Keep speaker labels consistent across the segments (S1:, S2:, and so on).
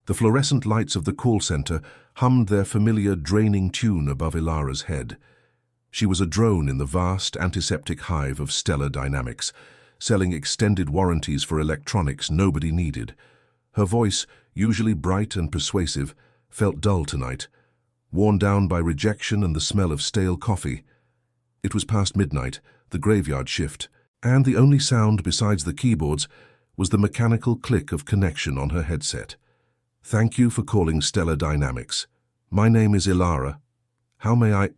S1: The fluorescent lights of the call center hummed their familiar draining tune above Elara's head. She was a drone in the vast antiseptic hive of Stellar Dynamics, selling extended warranties for electronics nobody needed. Her voice, usually bright and persuasive, felt dull tonight, worn down by rejection and the smell of stale coffee. It was past midnight, the graveyard shift, and the only sound besides the keyboards was the mechanical click of connection on her headset. "Thank you for calling Stellar Dynamics. My name is Elara. How may I—"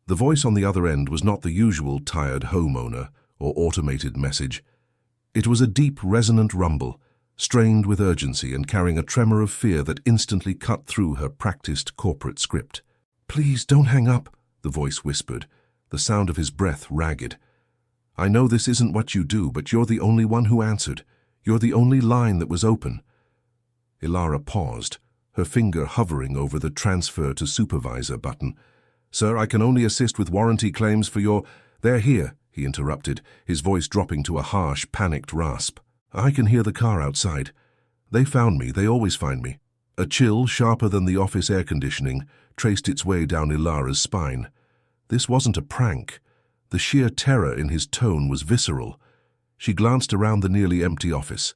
S1: The voice on the other end was not the usual tired homeowner or automated message. It was a deep, resonant rumble, strained with urgency and carrying a tremor of fear that instantly cut through her practiced corporate script. "Please don't hang up," the voice whispered, the sound of his breath ragged. "I know this isn't what you do, but you're the only one who answered. You're the only line that was open." Elara paused, her finger hovering over the Transfer to Supervisor button. "Sir, I can only assist with warranty claims for your—" "They're here," he interrupted, his voice dropping to a harsh, panicked rasp. "I can hear the car outside. They found me, they always find me." A chill, sharper than the office air conditioning, traced its way down Elara's spine. This wasn't a prank. The sheer terror in his tone was visceral. She glanced around the nearly empty office.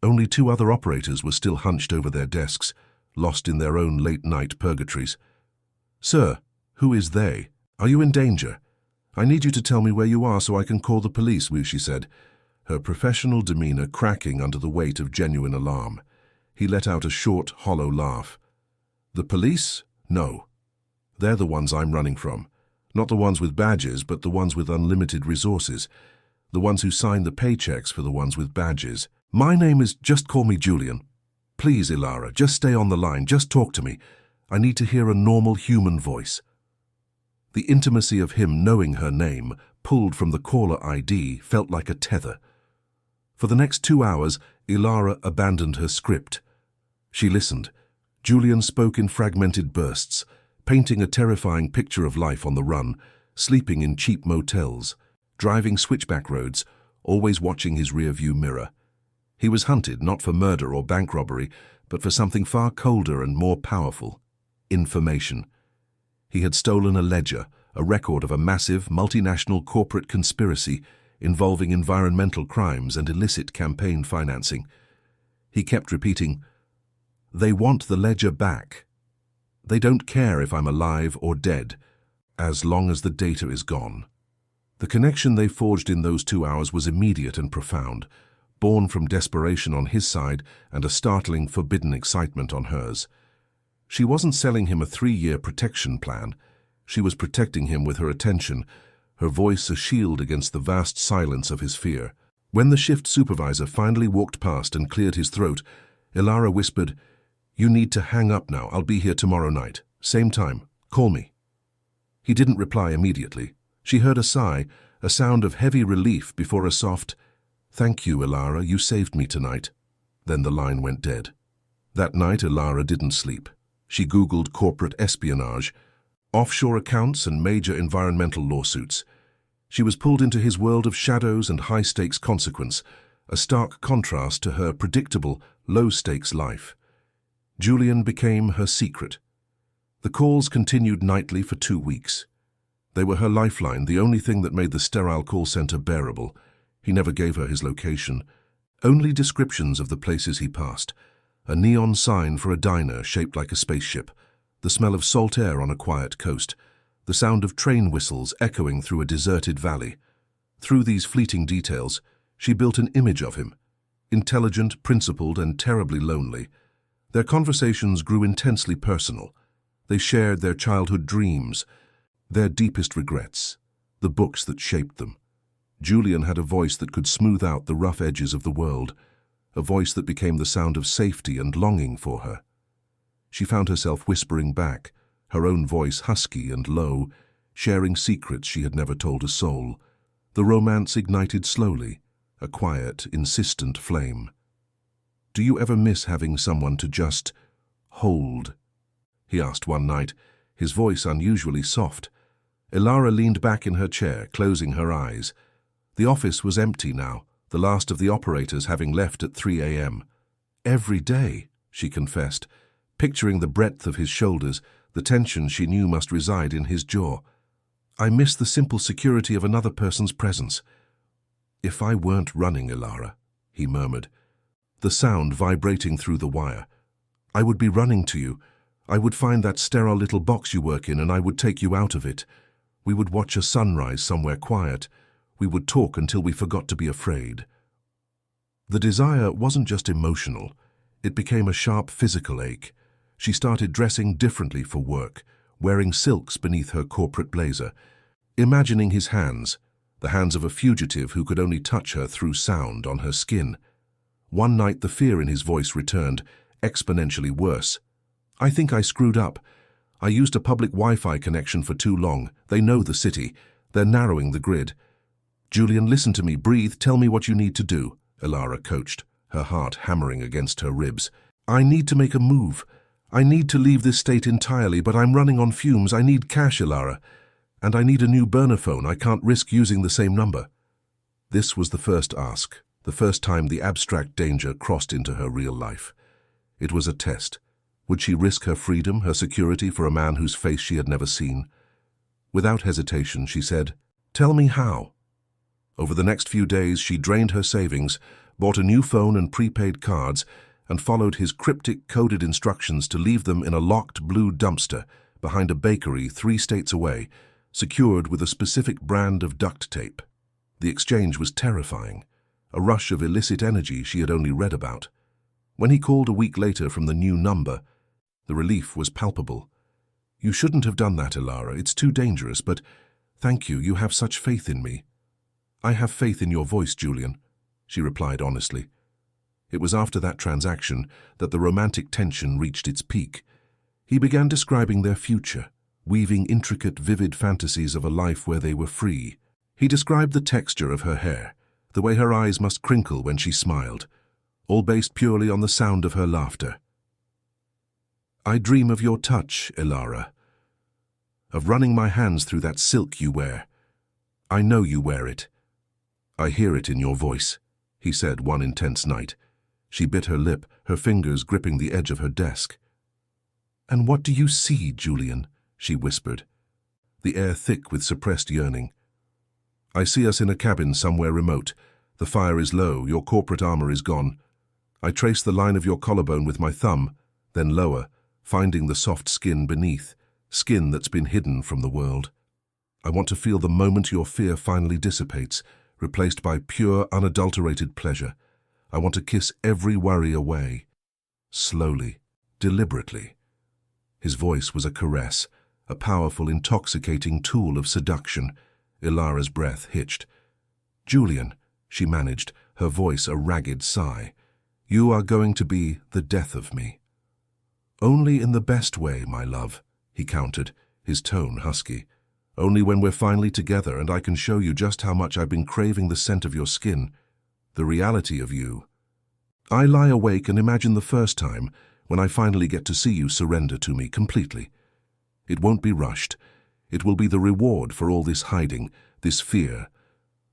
S1: Only two other operators were still hunched over their desks, lost in their own late-night purgatories. "Sir, who is they? Are you in danger? I need you to tell me where you are so I can call the police," she said, her professional demeanor cracking under the weight of genuine alarm. He let out a short, hollow laugh. "The police? No. They're the ones I'm running from. Not the ones with badges, but the ones with unlimited resources. The ones who sign the paychecks for the ones with badges. My name is— just call me Julian. Please, Elara, just stay on the line, just talk to me. I need to hear a normal human voice." The intimacy of him knowing her name, pulled from the caller ID, felt like a tether. For the next 2 hours, Elara abandoned her script. She listened. Julian spoke in fragmented bursts, painting a terrifying picture of life on the run, sleeping in cheap motels, driving switchback roads, always watching his rearview mirror. He was hunted not for murder or bank robbery, but for something far colder and more powerful: information. He had stolen a ledger, a record of a massive, multinational corporate conspiracy involving environmental crimes and illicit campaign financing. He kept repeating, "They want the ledger back. They don't care if I'm alive or dead, as long as the data is gone." The connection they forged in those 2 hours was immediate and profound, born from desperation on his side and a startling, forbidden excitement on hers. She wasn't selling him a 3-year protection plan. She was protecting him with her attention, her voice a shield against the vast silence of his fear. When the shift supervisor finally walked past and cleared his throat, Elara whispered, "You need to hang up now. I'll be here tomorrow night. Same time. Call me." He didn't reply immediately. She heard a sigh, a sound of heavy relief before a soft, "Thank you, Elara, you saved me tonight." Then the line went dead. That night, Elara didn't sleep. She Googled corporate espionage, offshore accounts and major environmental lawsuits. She was pulled into his world of shadows and high-stakes consequence, a stark contrast to her predictable, low-stakes life. Julian became her secret. The calls continued nightly for 2 weeks. They were her lifeline, the only thing that made the sterile call center bearable. He never gave her his location, only descriptions of the places he passed. A neon sign for a diner shaped like a spaceship, the smell of salt air on a quiet coast, the sound of train whistles echoing through a deserted valley. Through these fleeting details, she built an image of him, intelligent, principled, and terribly lonely. Their conversations grew intensely personal. They shared their childhood dreams, their deepest regrets, the books that shaped them. Julian had a voice that could smooth out the rough edges of the world, a voice that became the sound of safety and longing for her. She found herself whispering back, her own voice husky and low, sharing secrets she had never told a soul. The romance ignited slowly, a quiet, insistent flame. "Do you ever miss having someone to just hold?" he asked one night, his voice unusually soft. Elara leaned back in her chair, closing her eyes. The office was empty now, the last of the operators having left at 3 a.m. "Every day," she confessed, picturing the breadth of his shoulders, the tension she knew must reside in his jaw. I miss the simple security of another person's presence. If I weren't running, Elara, he murmured, the sound vibrating through the wire, I would be running to you. I would find that sterile little box you work in and I would take you out of it. We would watch a sunrise somewhere quiet. We would talk until we forgot to be afraid. The desire wasn't just emotional. It became a sharp physical ache. She started dressing differently for work, wearing silks beneath her corporate blazer, imagining his hands, the hands of a fugitive who could only touch her through sound on her skin. One night the fear in his voice returned, exponentially worse. I think I screwed up. I used a public Wi-Fi connection for too long. They know the city. They're narrowing the grid. Julian, listen to me. Breathe. Tell me what you need to do, Elara coached, her heart hammering against her ribs. I need to make a move. I need to leave this state entirely, but I'm running on fumes. I need cash, Elara. And I need a new burner phone. I can't risk using the same number. This was the first ask, the first time the abstract danger crossed into her real life. It was a test. Would she risk her freedom, her security for a man whose face she had never seen? Without hesitation, she said, "Tell me how." Over the next few days, she drained her savings, bought a new phone and prepaid cards, and followed his cryptic coded instructions to leave them in a locked blue dumpster behind a bakery 3 states away, secured with a specific brand of duct tape. The exchange was terrifying, a rush of illicit energy she had only read about. When he called a week later from the new number, the relief was palpable. "You shouldn't have done that, Elara. It's too dangerous, but thank you. You have such faith in me." "I have faith in your voice, Julian," she replied honestly. It was after that transaction that the romantic tension reached its peak. He began describing their future, weaving intricate, vivid fantasies of a life where they were free. He described the texture of her hair, the way her eyes must crinkle when she smiled, all based purely on the sound of her laughter. "I dream of your touch, Elara, of running my hands through that silk you wear. I know you wear it. I hear it in your voice," he said one intense night. She bit her lip, her fingers gripping the edge of her desk. "And what do you see, Julian?" she whispered, the air thick with suppressed yearning. "I see us in a cabin somewhere remote. The fire is low, your corporate armor is gone. I trace the line of your collarbone with my thumb, then lower, finding the soft skin beneath, skin that's been hidden from the world. I want to feel the moment your fear finally dissipates, replaced by pure, unadulterated pleasure. I want to kiss every worry away, slowly, deliberately." His voice was a caress, a powerful, intoxicating tool of seduction. Elara's breath hitched. "Julian," she managed, her voice a ragged sigh, "you are going to be the death of me." "Only in the best way, my love," he countered, his tone husky. "Only when we're finally together and I can show you just how much I've been craving the scent of your skin, the reality of you. I lie awake and imagine the first time when I finally get to see you surrender to me completely. It won't be rushed. It will be the reward for all this hiding, this fear,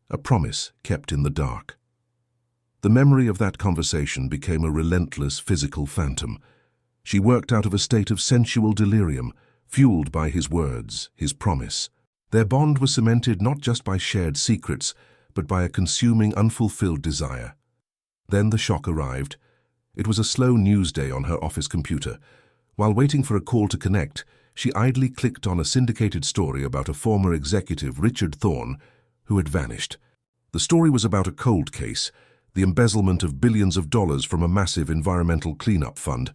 S1: a promise kept in the dark." The memory of that conversation became a relentless physical phantom. She worked out of a state of sensual delirium, fueled by his words, his promise. Their bond was cemented not just by shared secrets, but by a consuming, unfulfilled desire. Then the shock arrived. It was a slow news day on her office computer. While waiting for a call to connect, she idly clicked on a syndicated story about a former executive, Richard Thorne, who had vanished. The story was about a cold case, the embezzlement of billions of dollars from a massive environmental cleanup fund,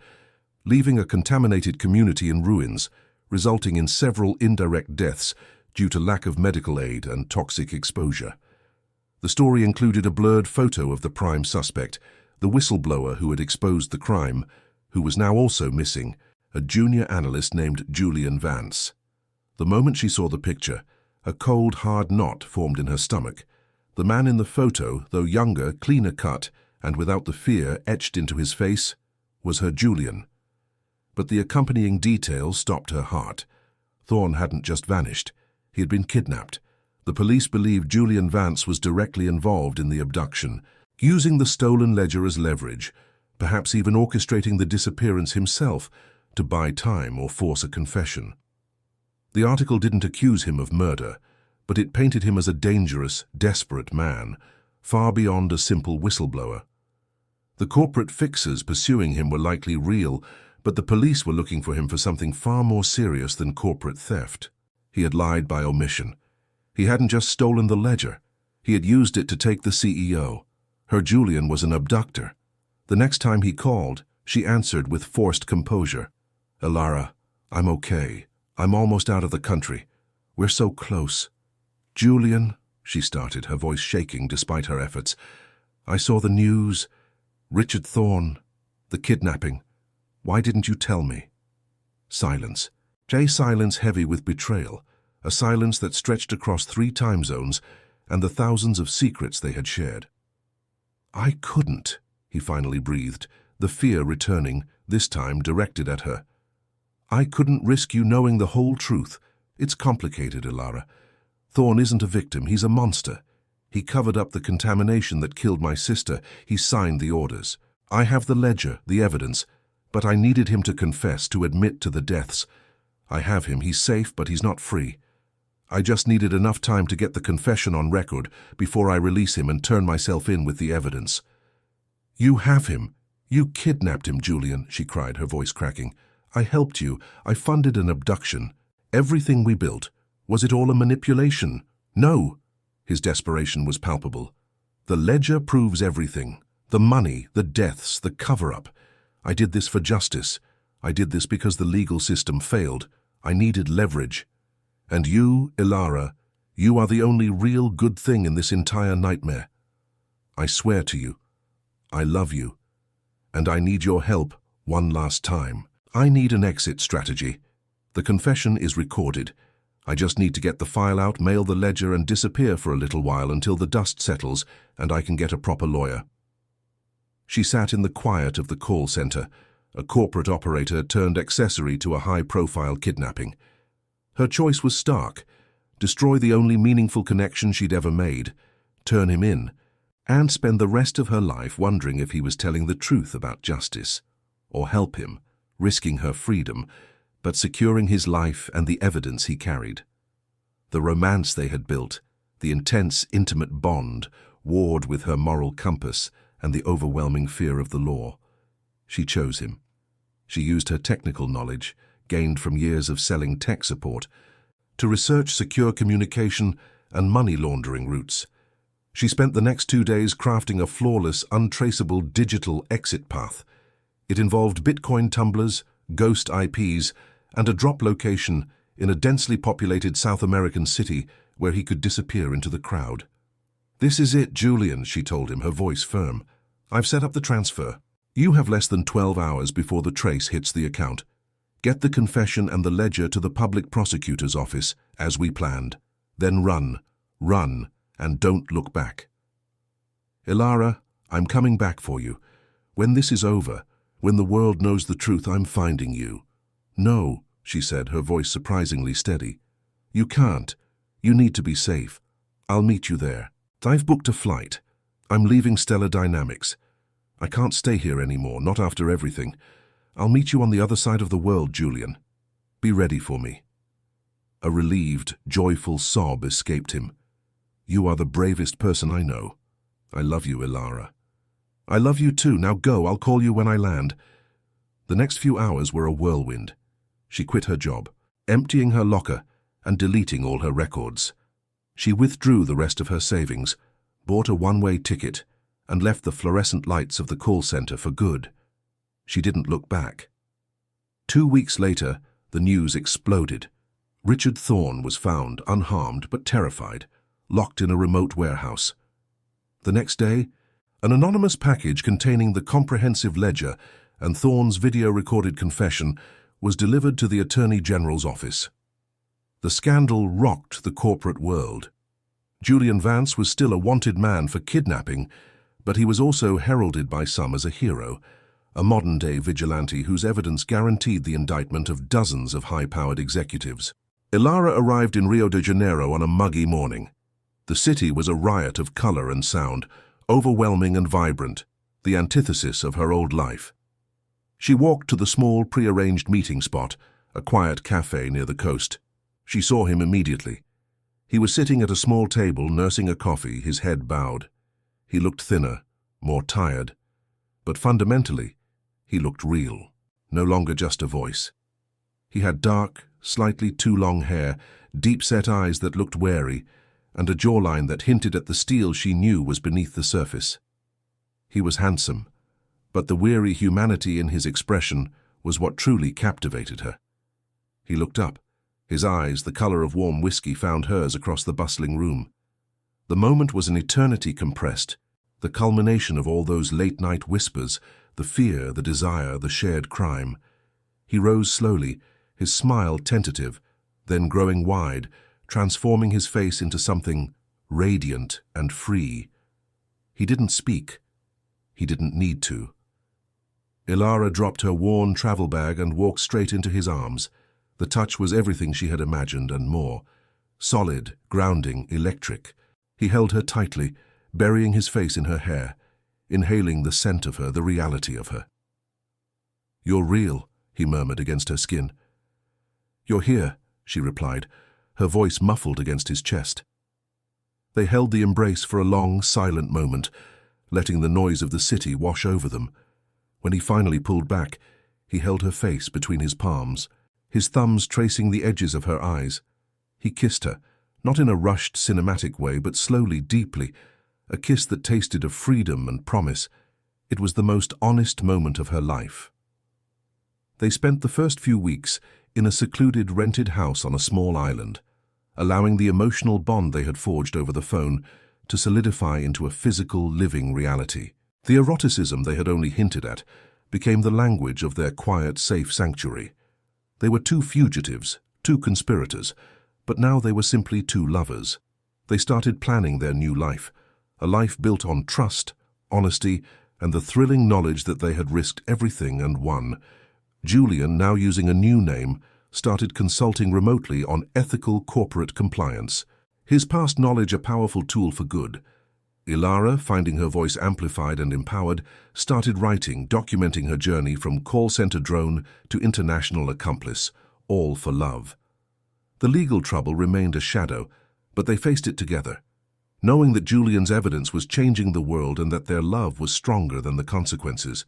S1: leaving a contaminated community in ruins, resulting in several indirect deaths due to lack of medical aid and toxic exposure. The story included a blurred photo of the prime suspect, the whistleblower who had exposed the crime, who was now also missing, a junior analyst named Julian Vance. The moment she saw the picture, a cold, hard knot formed in her stomach. The man in the photo, though younger, cleaner cut, and without the fear etched into his face, was her Julian. But the accompanying details stopped her heart. Thorne hadn't just vanished. He had been kidnapped. The police believed Julian Vance was directly involved in the abduction, using the stolen ledger as leverage. perhaps even orchestrating the disappearance himself to buy time or force a confession. The article didn't accuse him of murder, but it painted him as a dangerous, desperate man, far beyond a simple whistleblower. The corporate fixers pursuing him were likely real, but the police were looking for him for something far more serious than corporate theft. He had lied by omission. He hadn't just stolen the ledger. He had used it to take the CEO. Her Julian was an abductor. The next time he called, she answered with forced composure. "Elara, I'm okay. I'm almost out of the country. We're so close." "Julian," she started, her voice shaking despite her efforts. "I saw the news. Richard Thorne. The kidnapping. Why didn't you tell me?" Silence. Silence heavy with betrayal. A silence that stretched across 3 time zones and the thousands of secrets they had shared. "I couldn't," he finally breathed, the fear returning, this time directed at her. "I couldn't risk you knowing the whole truth. It's complicated, Elara. Thorne isn't a victim, he's a monster. He covered up the contamination that killed my sister. He signed the orders. I have the ledger, the evidence, but I needed him to confess, to admit to the deaths. I have him, he's safe, but he's not free. I just needed enough time to get the confession on record before I release him and turn myself in with the evidence." "You have him. You kidnapped him, Julian," she cried, her voice cracking. "I helped you. I funded an abduction. Everything we built. Was it all a manipulation?" "No." His desperation was palpable. "The ledger proves everything. The money, the deaths, the cover-up. I did this for justice. I did this because the legal system failed. I needed leverage. And you, Elara, you are the only real good thing in this entire nightmare. I swear to you, I love you, and I need your help one last time. I need an exit strategy. The confession is recorded. I just need to get the file out, mail the ledger, and disappear for a little while until the dust settles and I can get a proper lawyer." She sat in the quiet of the call center, a corporate operator turned accessory to a high-profile kidnapping. Her choice was stark: destroy the only meaningful connection she'd ever made, turn him in, and spend the rest of her life wondering if he was telling the truth about justice, or help him, risking her freedom, but securing his life and the evidence he carried. The romance they had built, the intense, intimate bond, warred with her moral compass and the overwhelming fear of the law. She chose him. She used her technical knowledge, gained from years of selling tech support, to research secure communication and money laundering routes. She spent the next 2 days crafting a flawless, untraceable digital exit path. It involved Bitcoin tumblers, ghost IPs, and a drop location in a densely populated South American city where he could disappear into the crowd. "This is it, Julian," she told him, her voice firm. "I've set up the transfer. You have less than 12 hours before the trace hits the account. Get the confession and the ledger to the public prosecutor's office, as we planned. Then run, and don't look back." "Elara, I'm coming back for you. When this is over, when the world knows the truth, I'm finding you." "No," she said, her voice surprisingly steady. "You can't. You need to be safe. I'll meet you there. I've booked a flight. I'm leaving Stellar Dynamics. I can't stay here anymore, not after everything. I'll meet you on the other side of the world, Julian. Be ready for me." A relieved, joyful sob escaped him. "You are the bravest person I know. I love you, Elara." "I love you too. Now go. I'll call you when I land." The next few hours were a whirlwind. She quit her job, emptying her locker and deleting all her records. She withdrew the rest of her savings, bought a one-way ticket, and left the fluorescent lights of the call center for good. She didn't look back. 2 weeks later, the news exploded. Richard Thorne was found, unharmed but terrified, locked in a remote warehouse. The next day, an anonymous package containing the comprehensive ledger and Thorne's video-recorded confession was delivered to the Attorney General's office. The scandal rocked the corporate world. Julian Vance was still a wanted man for kidnapping, but he was also heralded by some as a hero, a modern-day vigilante whose evidence guaranteed the indictment of dozens of high-powered executives. Elara arrived in Rio de Janeiro on a muggy morning. The city was a riot of color and sound, overwhelming and vibrant. the antithesis of her old life. She walked to the small, prearranged meeting spot, a quiet cafe near the coast. She saw him immediately. He was sitting at a small table, nursing a coffee, his head bowed. He looked thinner, more tired. But fundamentally, he looked real, no longer just a voice. He had dark, slightly too long hair, deep-set eyes that looked wary, and a jawline that hinted at the steel she knew was beneath the surface. He was handsome, but the weary humanity in his expression was what truly captivated her. He looked up. His eyes, the color of warm whiskey, found hers across the bustling room. The moment was an eternity compressed, the culmination of all those late-night whispers, the fear, the desire, the shared crime. He rose slowly, his smile tentative, then growing wide, transforming his face into something radiant and free. He didn't speak. He didn't need to. Elara dropped her worn travel bag and walked straight into his arms. The touch was everything she had imagined and more. Solid, grounding, electric. He held her tightly, burying his face in her hair, inhaling the scent of her, the reality of her. "You're real," he murmured against her skin. "You're here," she replied, her voice muffled against his chest. They held the embrace for a long, silent moment, letting the noise of the city wash over them. When he finally pulled back, he held her face between his palms, his thumbs tracing the edges of her eyes. He kissed her, not in a rushed, cinematic way, but slowly, deeply, a kiss that tasted of freedom and promise. It was the most honest moment of her life. They spent the first few weeks in a secluded, rented house on a small island, allowing the emotional bond they had forged over the phone to solidify into a physical, living reality. The eroticism they had only hinted at became the language of their quiet, safe sanctuary. They were two fugitives, two conspirators, but now they were simply two lovers. They started planning their new life, a life built on trust, honesty, and the thrilling knowledge that they had risked everything and won. Julian, now using a new name, started consulting remotely on ethical corporate compliance. His past knowledge a powerful tool for good. Elara, finding her voice amplified and empowered, started writing, documenting her journey from call center drone to international accomplice, all for love. The legal trouble remained a shadow, but they faced it together, knowing that Julian's evidence was changing the world and that their love was stronger than the consequences.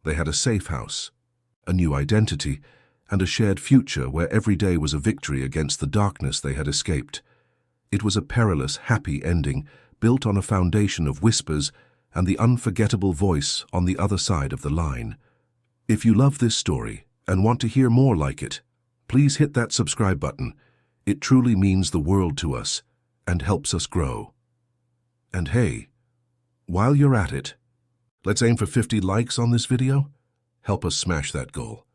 S1: They had a safe house, a new identity, and a shared future where every day was a victory against the darkness they had escaped. It was a perilous, happy ending, built on a foundation of whispers and the unforgettable voice on the other side of the line. If you love this story and want to hear more like it, please hit that subscribe button. It truly means the world to us and helps us grow. And hey, while you're at it, let's aim for 50 likes on this video. Help us smash that goal.